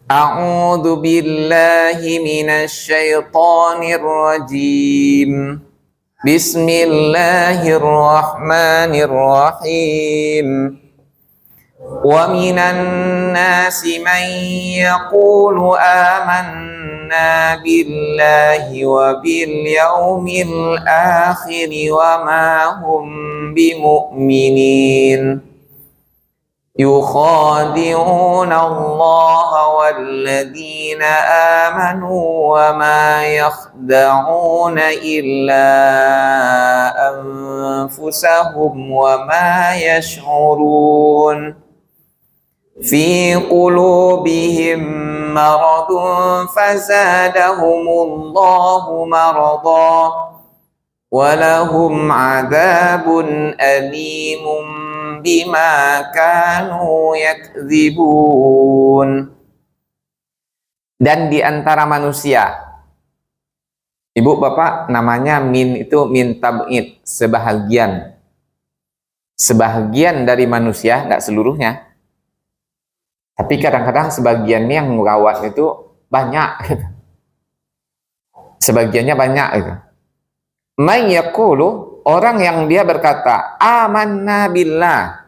A'udzu billahi minasy syaithanir rajim. Bismillahirrahmanirrahim. Wa minan nasi man yaqulu amanna billahi wa bil yaumil akhir wa ma hum bimu'minin. يخادعون الله والذين آمنوا وما يخدعون إلا أنفسهم وما يشعرون في قلوبهم مرض فزادهم الله مرضا ولهم عذاب أليم bima kanu yakdzibun. Dan di antara manusia, ibu bapak, namanya min itu min tab'id, sebahagian dari manusia, tidak seluruhnya, tapi kadang-kadang sebagiannya yang merawat itu banyak, sebagiannya banyak itu. May yaqulu, orang yang dia berkata, amanna billah,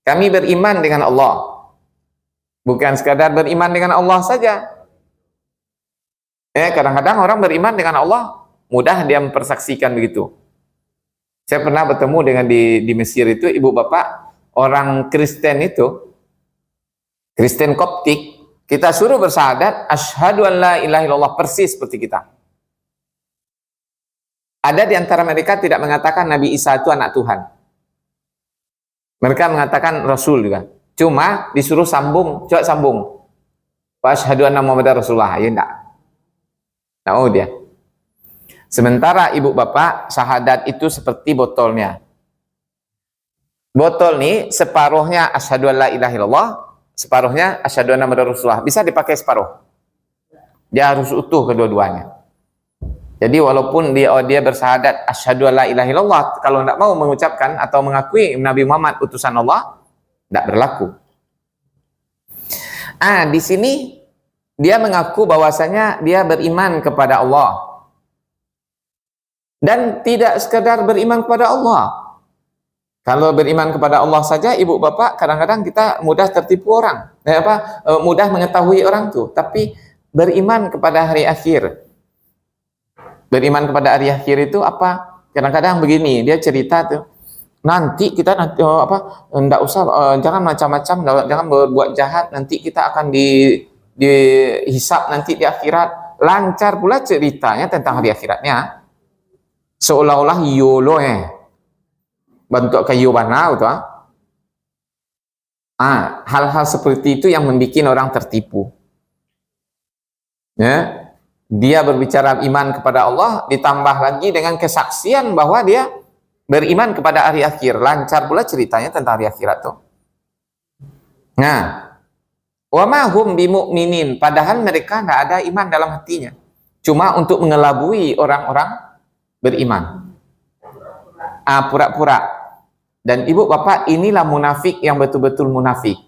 kami beriman dengan Allah. Bukan sekadar beriman dengan Allah saja. Kadang-kadang orang beriman dengan Allah, mudah dia mempersaksikan begitu. Saya pernah bertemu dengan di Mesir itu, ibu bapak, orang Kristen itu, Kristen Koptik, kita suruh bersyahadat, asyhadu an la ilaha illallah, persis seperti kita. Ada di antara mereka tidak mengatakan Nabi Isa itu anak Tuhan. Mereka mengatakan Rasul juga. Cuma disuruh sambung, coba sambung. Wa asyhadu anna Muhammadar Rasulullah. Ya enggak. Nah, dia. Sementara ibu bapak, syahadat itu seperti botolnya. Botol nih separuhnya asyhadu an la ilaha illallah, separuhnya asyhadu anna Muhammadar Rasulullah. Bisa dipakai separuh. Dia harus utuh kedua-duanya. Jadi walaupun dia bersyahadat asyhadu alla ilaha illallah, kalau tidak mau mengucapkan atau mengakui Nabi Muhammad utusan Allah, tidak berlaku. Di sini dia mengaku bahwasanya dia beriman kepada Allah. Dan tidak sekedar beriman kepada Allah. Kalau beriman kepada Allah saja, ibu bapak, kadang-kadang kita mudah tertipu orang. Mudah mengetahui orang tuh, tapi beriman kepada hari akhir. Beriman kepada hari akhir itu apa? Kadang-kadang begini, dia cerita tuh, nanti kita enggak usah, jangan macam-macam, jangan berbuat jahat, nanti kita akan dihisap nanti di akhirat. Lancar pula ceritanya tentang hari akhiratnya, seolah-olah yolo bentuk kayu banau tuh. Hal-hal seperti itu yang membuat orang tertipu. Ya. Dia berbicara iman kepada Allah, ditambah lagi dengan kesaksian bahwa dia beriman kepada hari akhir. Lancar pula ceritanya tentang hari akhirat tuh. Nah, wa ma hum bimu'minin, padahal mereka tidak ada iman dalam hatinya. Cuma untuk mengelabui orang-orang beriman. Pura-pura. Dan ibu bapak, inilah munafik yang betul-betul munafik.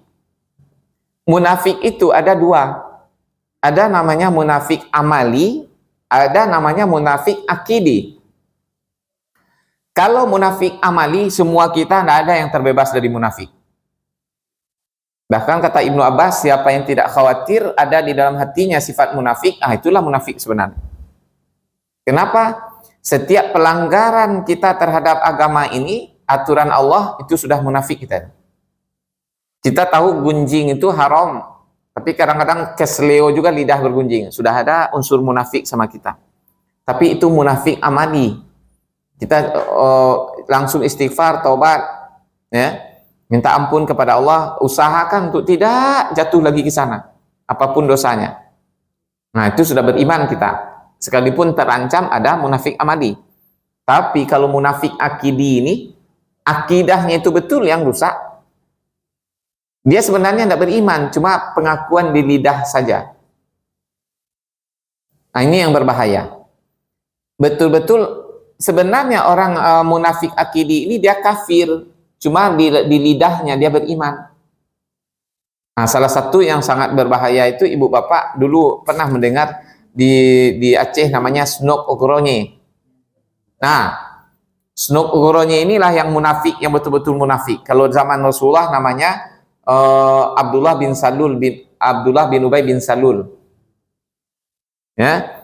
Munafik itu ada dua. Ada namanya munafik amali, ada namanya munafik akidi. Kalau munafik amali, semua kita tidak ada yang terbebas dari munafik. Bahkan kata Ibnu Abbas, siapa yang tidak khawatir ada di dalam hatinya sifat munafik, itulah munafik sebenarnya. Kenapa? Setiap pelanggaran kita terhadap agama ini, aturan Allah, itu sudah munafik kita. Kita tahu gunjing itu haram. Tapi kadang-kadang kesleo juga lidah bergunjing. Sudah ada unsur munafik sama kita. Tapi itu munafik amali. Kita langsung istighfar, taubat, ya, minta ampun kepada Allah, usahakan untuk tidak jatuh lagi ke sana, apapun dosanya. Nah, itu sudah beriman kita. Sekalipun terancam ada munafik amali. Tapi kalau munafik akidi ini, akidahnya itu betul yang rusak. Dia sebenarnya tidak beriman, cuma pengakuan di lidah saja. Nah, ini yang berbahaya. Betul-betul sebenarnya orang munafik akidi ini dia kafir, cuma di lidahnya dia beriman. Nah, salah satu yang sangat berbahaya itu ibu bapak dulu pernah mendengar di Aceh namanya Snok Ogronye. Nah, Snok Ogronye inilah yang munafik, yang betul-betul munafik. Kalau zaman Rasulullah namanya Abdullah bin Ubay bin Salul. Ya,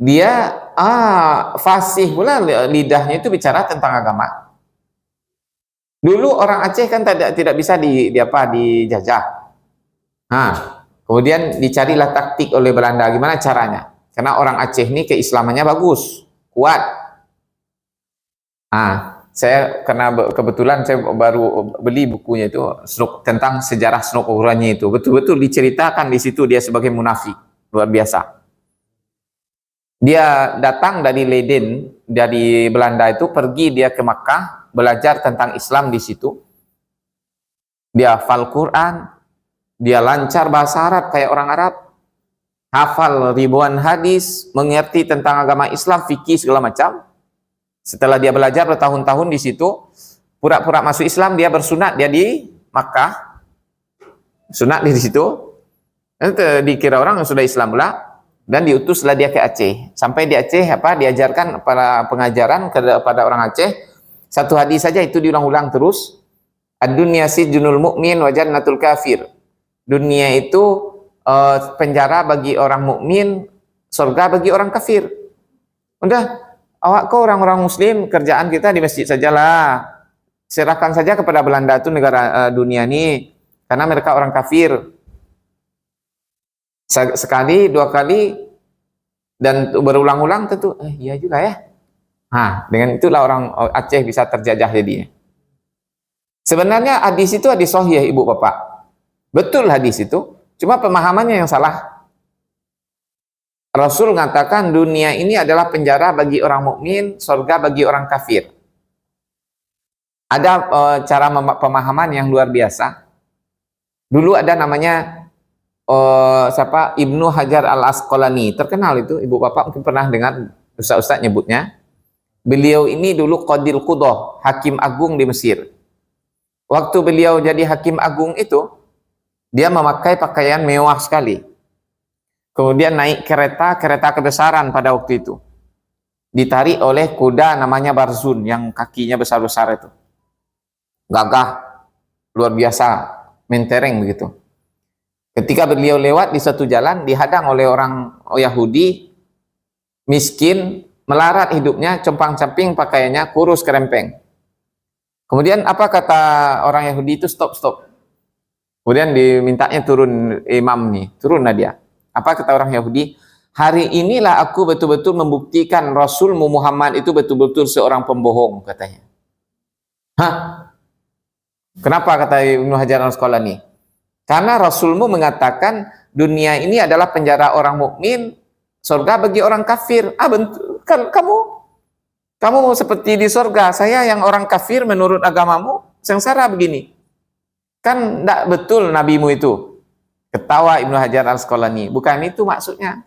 dia fasih pula lidahnya itu bicara tentang agama. Dulu orang Aceh kan tidak bisa dijajah. Nah, kemudian dicarilah taktik oleh Belanda. Gimana caranya? Karena orang Aceh ini keislamannya bagus, kuat. Saya karena kebetulan saya baru beli bukunya itu tentang sejarah Snok Ogronye itu. Betul-betul diceritakan di situ dia sebagai munafik, luar biasa. Dia datang dari Leiden, dari Belanda itu, pergi dia ke Makkah, belajar tentang Islam di situ. Dia hafal Quran, dia lancar bahasa Arab kayak orang Arab, hafal ribuan hadis, mengerti tentang agama Islam, fikih segala macam. Setelah dia belajar bertahun-tahun di situ, pura-pura masuk Islam, dia bersunat, dia di Makkah, sunat di situ. Dikira orang yang sudah Islam pula. Dan diutuslah dia ke Aceh. Sampai di Aceh diajarkan para pengajaran kepada orang Aceh. Satu hadis saja itu diulang-ulang terus. Ad-dunya sijnul mu'min wa jannatul kafir. Dunia itu penjara bagi orang mukmin, surga bagi orang kafir. Udah, awak kok orang-orang muslim, kerjaan kita di masjid sajalah. Serahkan saja kepada Belanda itu negara dunia ini, karena mereka orang kafir. Sekali, dua kali, dan berulang-ulang tentu, iya juga ya. Nah, dengan itulah orang Aceh bisa terjajah jadinya. Sebenarnya hadis itu hadis sahih, ibu bapak. Betul hadis itu, cuma pemahamannya yang salah. Rasul mengatakan dunia ini adalah penjara bagi orang mukmin, surga bagi orang kafir. Ada cara pemahaman yang luar biasa. Dulu ada namanya Ibnu Hajar Al-Asqalani, terkenal itu, ibu bapak mungkin pernah dengar ustaz-ustaz nyebutnya. Beliau ini dulu Qadil Qudah, hakim agung di Mesir. Waktu beliau jadi hakim agung itu, dia memakai pakaian mewah sekali. Kemudian naik kereta kebesaran pada waktu itu. Ditarik oleh kuda namanya Barzun, yang kakinya besar-besar itu. Gagah, luar biasa, mentereng begitu. Ketika beliau lewat di satu jalan, dihadang oleh orang Yahudi, miskin, melarat hidupnya, compang-camping pakaiannya, kurus kerempeng. Kemudian apa kata orang Yahudi itu? Stop. Kemudian dimintanya turun imam nih, turunlah dia. Apa kata orang Yahudi? Hari inilah aku betul-betul membuktikan Rasulmu Muhammad itu betul-betul seorang pembohong, katanya. Hah? Kenapa kata Ibnu Hajar Al-Asqalani? Karena Rasulmu mengatakan dunia ini adalah penjara orang mukmin, surga bagi orang kafir. Kan kamu seperti di surga, saya yang orang kafir menurut agamamu sengsara begini. Kan tidak betul nabimu itu. Ketawa Ibnu Hajar Al-Asqalani. Bukan itu maksudnya.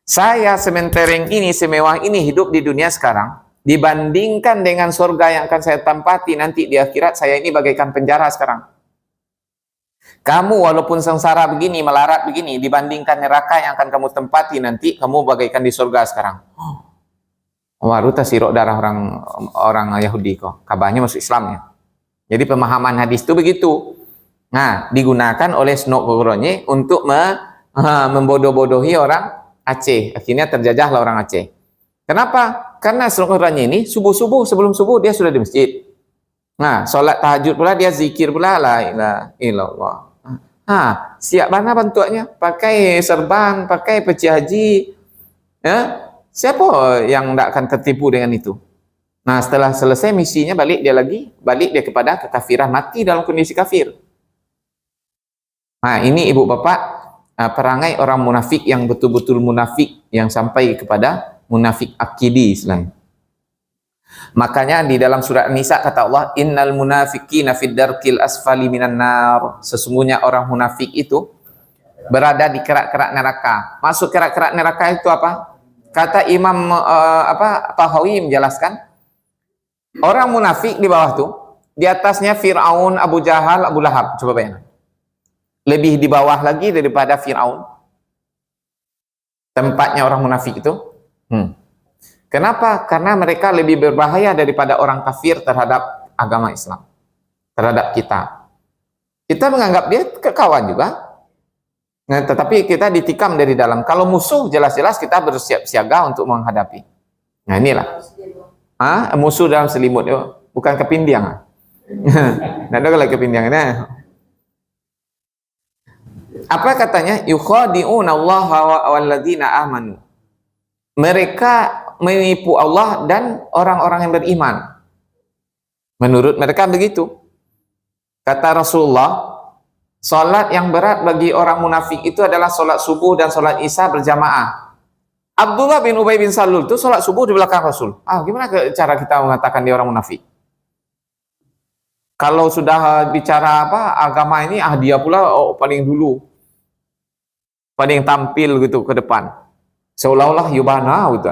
Saya sementereng ini, semewah ini hidup di dunia sekarang, dibandingkan dengan surga yang akan saya tempati nanti di akhirat, saya ini bagaikan penjara sekarang. Kamu walaupun sengsara begini, melarat begini, dibandingkan neraka yang akan kamu tempati nanti, kamu bagaikan di surga sekarang. Waru tasirok darah orang Yahudi kok. Kabarnya masuk Islamnya. Jadi pemahaman hadis itu begitu. Nah, digunakan oleh Snok Ogronye untuk membodoh-bodohi orang Aceh. Akhirnya terjajahlah orang Aceh. Kenapa? Karena Snok Ogronye ini subuh-subuh, sebelum subuh dia sudah di masjid. Nah, sholat tahajud pula, dia zikir pula, la ilaha illallah. Siap mana bantuannya? Pakai serban, pakai peci haji. Ya? Siapa yang tidak akan tertipu dengan itu? Nah, setelah selesai misinya, balik dia kepada kekafiran, mati dalam kondisi kafir. Nah, ini ibu bapak, perangai orang munafik yang betul-betul munafik, yang sampai kepada munafik akidi istilahnya. Makanya di dalam surat An-Nisa kata Allah, innal munafiqina fid darkil asfali minan nar. Sesungguhnya orang munafik itu berada di kerak-kerak neraka. Masuk kerak-kerak neraka itu apa? Kata Imam Tahawi menjelaskan, orang munafik di bawah tuh, di atasnya Fir'aun, Abu Jahal, Abu Lahab. Coba bayangkan. lebih di bawah lagi daripada Fir'aun. Tempatnya orang munafik itu. Kenapa? Karena mereka lebih berbahaya daripada orang kafir terhadap agama Islam, terhadap kita. Kita menganggap dia kawan juga. Nah, tetapi kita ditikam dari dalam. Kalau musuh jelas-jelas kita bersiap siaga untuk menghadapi. Nah, inilah. Musuh dalam selimut, bukan kepindiang. Nah, ada kalau kepindiang. Nah. Apa katanya? Yukhadi'una Allah walladzina amanu. Mereka menipu Allah dan orang-orang yang beriman. Menurut mereka begitu. Kata Rasulullah, salat yang berat bagi orang munafik itu adalah salat subuh dan salat isya berjamaah. Abdullah bin Ubay bin Salul itu salat subuh di belakang Rasul. Gimana cara kita mengatakan dia orang munafik? Kalau sudah bicara agama ini, dia pula paling dulu, paling tampil gitu ke depan, seolah-olah yubana gitu.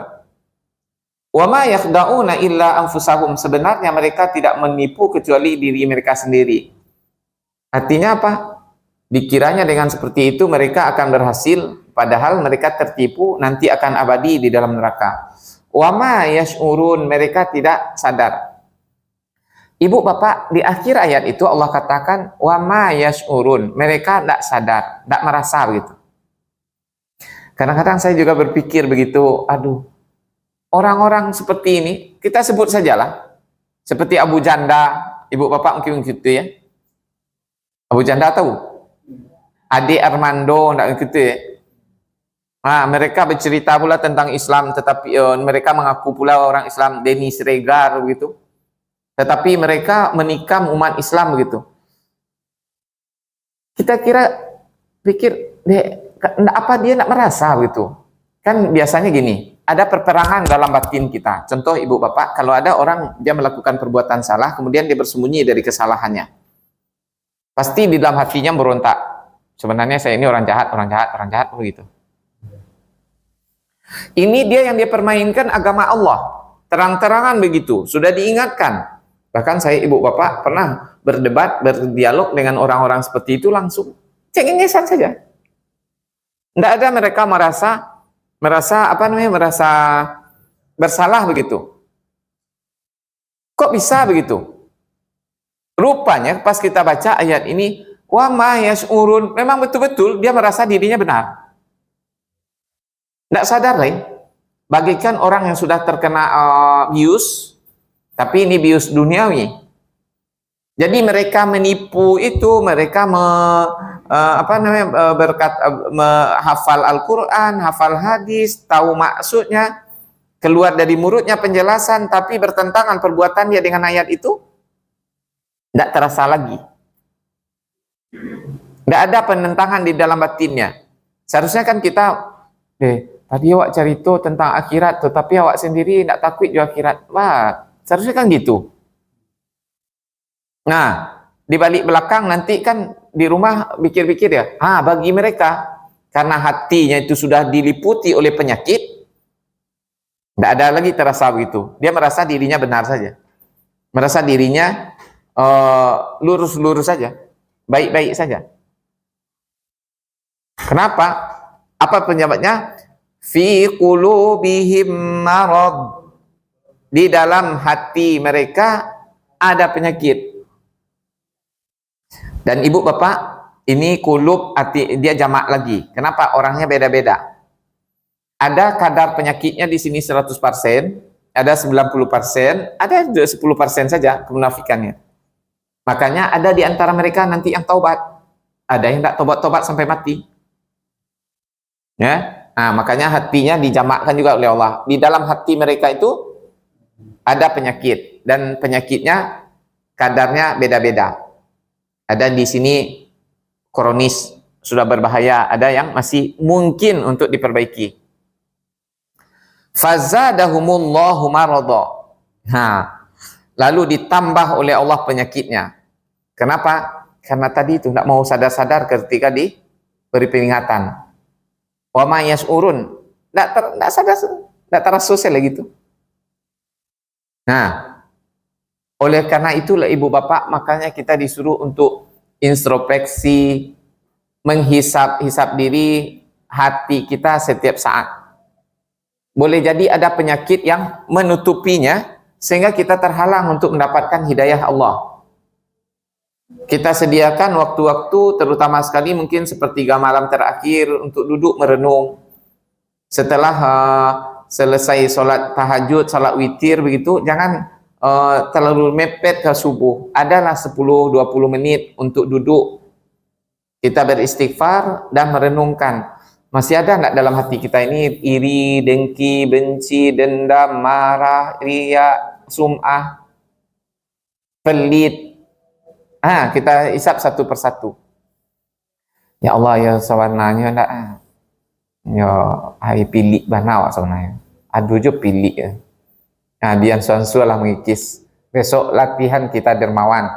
Wa ma yakhda'una illa anfusahum. Sebenarnya mereka tidak menipu kecuali diri mereka sendiri. Artinya apa? Dikiranya dengan seperti itu mereka akan berhasil, padahal mereka tertipu, nanti akan abadi di dalam neraka. Wa ma yash'urun. Mereka tidak sadar. Ibu bapak, di akhir ayat itu Allah katakan wa ma yash'urun. Mereka tidak sadar, tidak merasa begitu. Kadang-kadang saya juga berpikir begitu, orang-orang seperti ini, kita sebut sajalah, seperti Abu Janda, ibu bapak mungkin gitu ya. Abu Janda tahu? Adik Armando, enggak gitu ya. Mereka bercerita pula tentang Islam, tetapi mereka mengaku pula orang Islam, Denny Siregar begitu. Tetapi mereka menikam umat Islam begitu. Kita pikir, apa dia nak merasa begitu? Kan biasanya gini, ada perperangan dalam batin kita. Contoh ibu bapak, kalau ada orang dia melakukan perbuatan salah, kemudian dia bersembunyi dari kesalahannya, pasti di dalam hatinya berontak. Sebenarnya saya ini orang jahat begitu. Ini dia yang dia permainkan agama Allah, terang-terangan begitu, sudah diingatkan. Bahkan saya ibu bapak pernah berdebat, berdialog dengan orang-orang seperti itu langsung cengengesan saja. Tidak ada mereka merasa bersalah begitu. Kok bisa begitu? Rupanya pas kita baca ayat ini, wa ma yash'urun, memang betul-betul dia merasa dirinya benar. Tidak sadar lain. Bagikan orang yang sudah terkena bius, tapi ini bius duniawi. Jadi mereka menipu itu, mereka hafal Al-Quran, hafal hadis, tahu maksudnya, keluar dari mulutnya penjelasan, tapi bertentangan perbuatan dia dengan ayat itu, tidak terasa lagi. Tidak ada penentangan di dalam batinnya. Seharusnya kan kita, tadi awak cerita tentang akhirat, tetapi awak sendiri tidak takut juga akhirat. Seharusnya kan gitu. Nah, di balik belakang nanti kan di rumah pikir-pikir ya, bagi mereka, karena hatinya itu sudah diliputi oleh penyakit, tidak ada lagi terasa begitu. Dia merasa dirinya benar saja. Merasa dirinya lurus-lurus saja. Baik-baik saja. Kenapa? Apa penyebabnya? Fi qulubihim marad. Di dalam hati mereka ada penyakit. Dan ibu bapak, ini kulub arti dia jamak lagi. Kenapa? Orangnya beda-beda. Ada kadar penyakitnya di sini 100%, ada 90%, ada 10% saja kemunafikannya. Makanya ada di antara mereka nanti yang taubat. Ada yang tidak taubat-taubat sampai mati. Ya. Makanya hatinya dijamakkan juga oleh Allah. Di dalam hati mereka itu ada penyakit, dan penyakitnya kadarnya beda-beda. Ada di sini kronis, sudah berbahaya, ada yang masih mungkin untuk diperbaiki. Fazadahumullahu marada. Lalu ditambah oleh Allah penyakitnya. Kenapa? Karena tadi itu tidak mau sadar-sadar ketika diberi peringatan. Wa ma yash'urun. Tidak sadar, tidak terasa lagi itu. Oleh karena itulah ibu bapak, makanya kita disuruh untuk introspeksi, menghisap-hisap diri hati kita setiap saat. Boleh jadi ada penyakit yang menutupinya sehingga kita terhalang untuk mendapatkan hidayah Allah. Kita sediakan waktu-waktu terutama sekali mungkin sepertiga malam terakhir untuk duduk merenung. Setelah selesai solat tahajud, solat witir begitu, jangan terlalu mepet ke subuh. Adalah 10-20 menit untuk duduk kita beristighfar dan merenungkan. Masih ada enggak dalam hati kita ini iri, dengki, benci, dendam, marah, riya, sum'ah, pelit? Kita hisap satu persatu. Ya Allah, ya sawananya enggak. Ya, hai pilih bana awak sebenarnya. Aduh je pilih ya. Dian suan-suan lah mengikis. Besok latihan kita dermawan.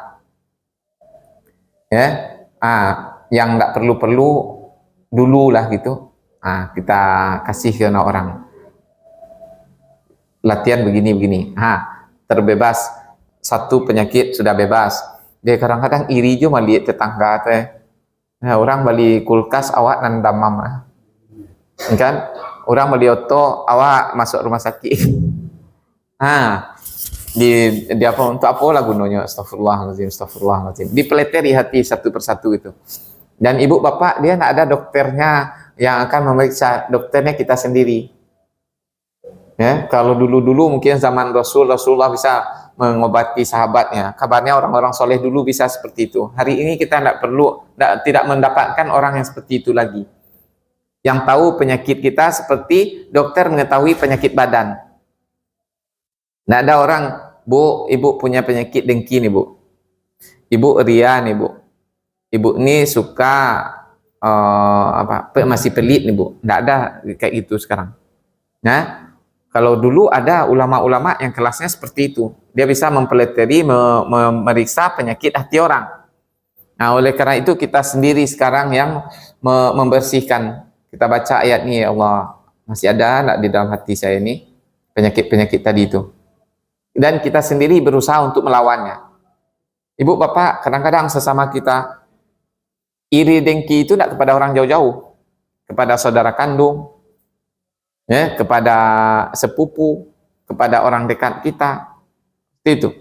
Ya. Yang enggak perlu-perlu dulu lah gitu. Kita kasih ke orang. Latihan begini-begini. Terbebas. Satu penyakit sudah bebas. Dia kadang-kadang iri je melihat tetangga teh. Orang beli kulkas awak nan damam kan? Orang beli oto awak masuk rumah sakit. Dia apa untuk apa lah gunanya? Astagfirullahaladzim. Dipeleteri hati satu persatu itu. Dan ibu bapak dia tidak ada dokternya yang akan memeriksa, dokternya kita sendiri. Ya, kalau dulu-dulu mungkin zaman Rasulullah bisa mengobati sahabatnya. Kabarnya orang-orang soleh dulu bisa seperti itu. Hari ini kita tidak mendapatkan orang yang seperti itu lagi. Yang tahu penyakit kita seperti dokter mengetahui penyakit badan. Tidak ada orang, Bu, ibu punya penyakit dengki nih, Bu. Ibu ria nih, Bu. Ibu ini suka masih pelit nih, Bu. Tidak ada kayak gitu sekarang. Nah, kalau dulu ada ulama-ulama yang kelasnya seperti itu. Dia bisa mempelajari, memeriksa penyakit hati orang. Nah, oleh karena itu kita sendiri sekarang yang membersihkan. Kita baca ayat ini, ya Allah, masih ada enggak di dalam hati saya ini penyakit-penyakit tadi itu. Dan kita sendiri berusaha untuk melawannya. Ibu, bapak, kadang-kadang sesama kita iri dengki itu tidak kepada orang jauh-jauh. Kepada saudara kandung, ya, kepada sepupu, kepada orang dekat kita. Itu.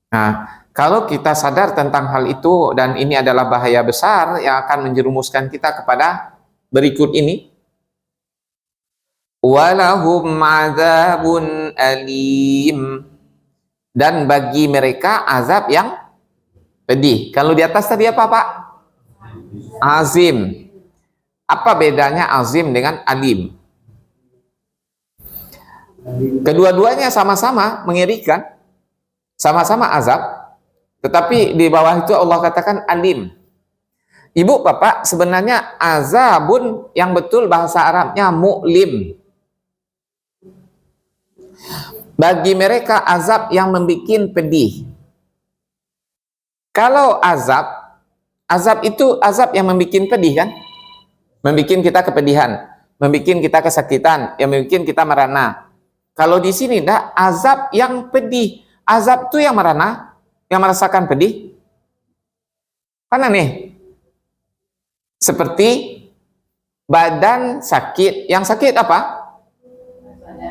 Nah, kalau kita sadar tentang hal itu dan ini adalah bahaya besar yang akan menjerumuskan kita kepada berikut ini. Walahum azabun alim. Dan bagi mereka azab yang pedih. Kalau di atas tadi apa, Pak? Azim. Apa bedanya azim dengan alim? Kedua-duanya sama-sama mengerikan, sama-sama azab, tetapi di bawah itu Allah katakan alim. Ibu, bapak, sebenarnya azabun yang betul bahasa Arabnya mu'lim. Bagi mereka azab yang membuat pedih. Kalau azab itu azab yang membuat pedih kan? Membuat kita kepedihan, membuat kita kesakitan, yang membuat kita merana. Kalau di sini enggak, azab yang pedih. Azab itu yang merana, yang merasakan pedih. Kan aneh. Seperti badan sakit. Yang sakit apa?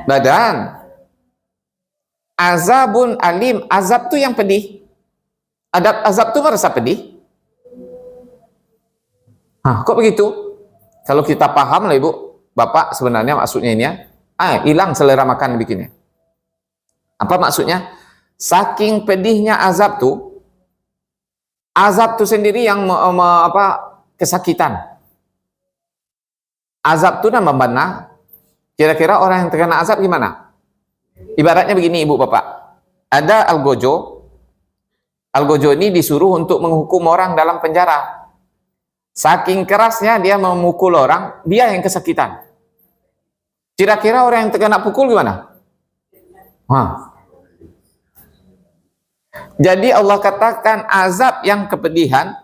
Badan. Azabun alim. Azab itu yang pedih. Azab itu merasa pedih. Kok begitu? Kalau kita paham lah ibu, bapak, sebenarnya maksudnya ini ya. Hilang selera makan bikinnya. Apa maksudnya? Saking pedihnya azab tuh sendiri yang kesakitan. Azab tuh nama benar. Kira-kira orang yang terkena azab gimana? Ibaratnya begini, ibu bapak. Ada algojo. Algojo ini disuruh untuk menghukum orang dalam penjara. Saking kerasnya dia memukul orang, dia yang kesakitan. Kira-kira orang yang terkena pukul gimana? Jadi Allah katakan azab yang kepedihan,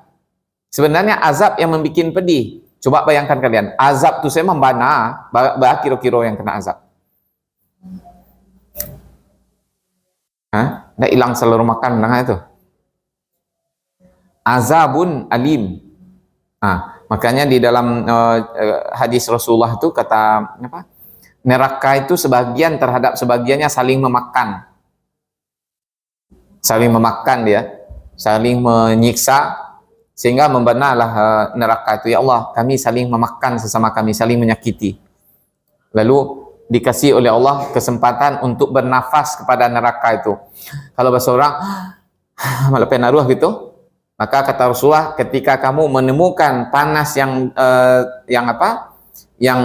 sebenarnya azab yang membuat pedih. Coba bayangkan kalian, azab itu saya membana, kira-kira yang kena azab. Nggak hilang seluruh makan dengan itu. Azabun alim. Makanya di dalam hadis Rasulullah itu kata apa? Neraka itu sebagian terhadap sebagiannya saling memakan. Saling memakan dia, saling menyiksa sehingga membenarlah neraka itu, ya Allah, kami saling memakan sesama kami, saling menyakiti. Lalu dikasih oleh Allah kesempatan untuk bernafas kepada neraka itu. Kalau bahasa orang malah penaruh gitu, maka kata Rasulullah, ketika kamu menemukan panas yang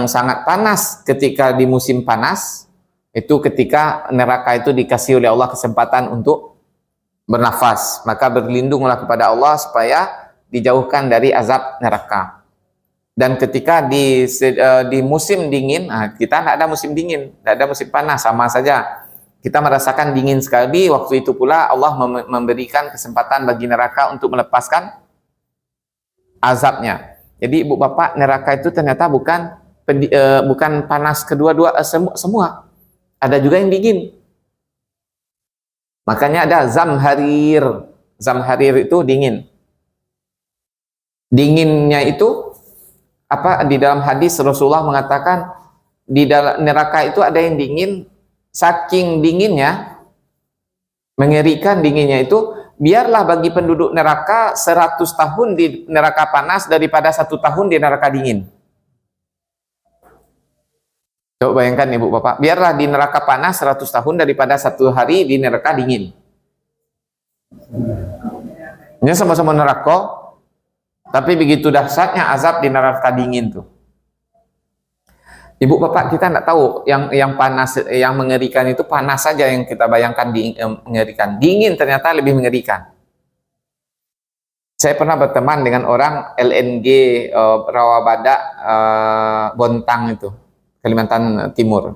sangat panas ketika di musim panas, itu ketika neraka itu dikasih oleh Allah kesempatan untuk bernafas, maka berlindunglah kepada Allah supaya dijauhkan dari azab neraka. Dan ketika di musim dingin, kita tidak ada musim dingin, tidak ada musim panas, sama saja. Kita merasakan dingin sekali, waktu itu pula Allah memberikan kesempatan bagi neraka untuk melepaskan azabnya. Jadi ibu bapak, neraka itu ternyata bukan panas kedua-dua semua. Ada juga yang dingin. Makanya ada zamharir. Zamharir itu dingin. Dinginnya itu apa, di dalam hadis Rasulullah mengatakan di dalam neraka itu ada yang dingin, saking dinginnya, mengerikan dinginnya itu, biarlah bagi penduduk neraka 100 tahun di neraka panas daripada 1 tahun di neraka dingin. Coba bayangkan ibu bapak, biarlah di neraka panas 100 tahun daripada 1 hari di neraka dingin. Ini sama-sama neraka, tapi begitu dahsyatnya azab di neraka dingin tuh. Ibu bapak, kita tidak tahu yang panas, yang mengerikan itu panas saja yang kita bayangkan mengerikan. Dingin ternyata lebih mengerikan. Saya pernah berteman dengan orang LNG Rawabada Bontang itu, Kalimantan Timur.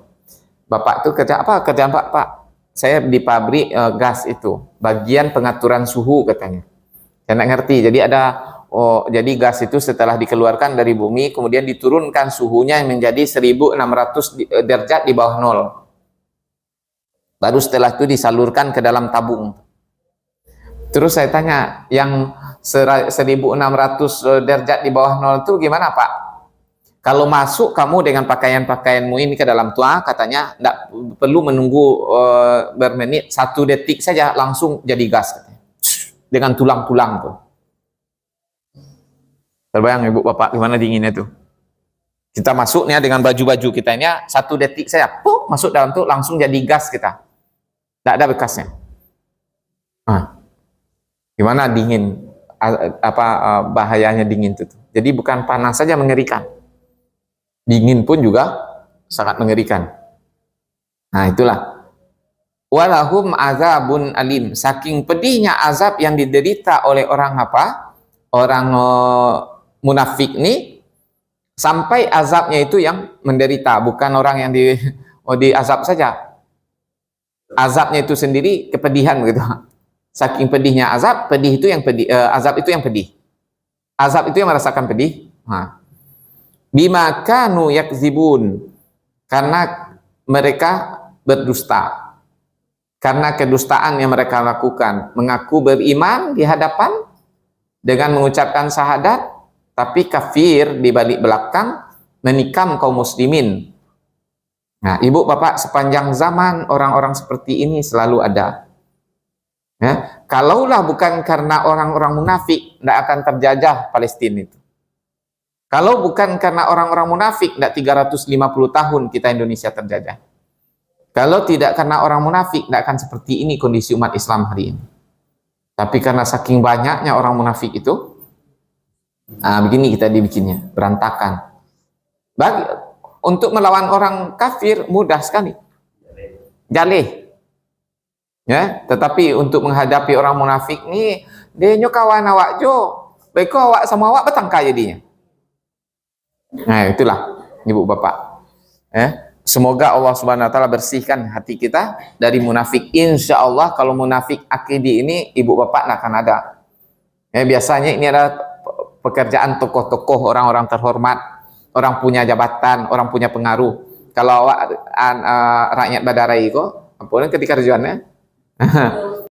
Bapak tuh kerja apa? Kerjaan Pak? Saya di pabrik gas itu, bagian pengaturan suhu katanya. Saya nggak ngerti. Jadi jadi gas itu setelah dikeluarkan dari bumi, kemudian diturunkan suhunya menjadi 1600 derajat di bawah nol. Baru setelah itu disalurkan ke dalam tabung. Terus saya tanya, yang 1600 derajat di bawah nol itu gimana Pak? Kalau masuk kamu dengan pakaian-pakaianmu ini ke dalam tua, katanya tidak perlu menunggu bermenit, 1 detik saja langsung jadi gas katanya. Dengan tulang-tulang tuh. Terbayang ibu bapak gimana dinginnya tuh. Kita masuknya dengan baju-baju kita ini 1 detik saja, masuk dalam tuh langsung jadi gas kita. Tidak ada bekasnya. Gimana dingin, bahayanya dingin itu. Jadi bukan panas saja mengerikan. Dingin pun juga sangat mengerikan. Nah itulah. Walahum azabun alim. Saking pedihnya azab yang diderita oleh orang apa? Orang munafik ini, sampai azabnya itu yang menderita, bukan orang yang di azab saja. Azabnya itu sendiri kepedihan begitu. Saking pedihnya azab, pedih itu yang pedih, azab itu yang pedih. Azab itu yang merasakan pedih. Bima kanu yakzibun, karena mereka berdusta, karena kedustaan yang mereka lakukan, mengaku beriman di hadapan dengan mengucapkan syahadat, tapi kafir di balik belakang, menikam kaum muslimin. Nah, ibu bapak, sepanjang zaman orang-orang seperti ini selalu ada. Ya, kalaulah bukan karena orang-orang munafik, tidak akan terjajah Palestina itu. Kalau bukan karena orang-orang munafik, tidak 350 tahun kita Indonesia terjajah. Kalau tidak karena orang munafik, tidak akan seperti ini kondisi umat Islam hari ini. Tapi karena saking banyaknya orang munafik itu, begini kita dibikinnya, berantakan. Untuk melawan orang kafir mudah sekali. Jaleh. Ya, tetapi untuk menghadapi orang munafik ni, dia kawan awak jo. Baik awak sama awak bertangkar jadinya. Nah, itulah ibu bapak. Semoga Allah Subhanahu wa taala bersihkan hati kita dari munafik. Insya Allah kalau munafik akidi ini ibu bapak tidak akan ada. Biasanya ini adalah pekerjaan tokoh-tokoh, orang-orang terhormat, orang punya jabatan, orang punya pengaruh. Kalau awak rakyat Badarai kok, apa ketika kerjaannya?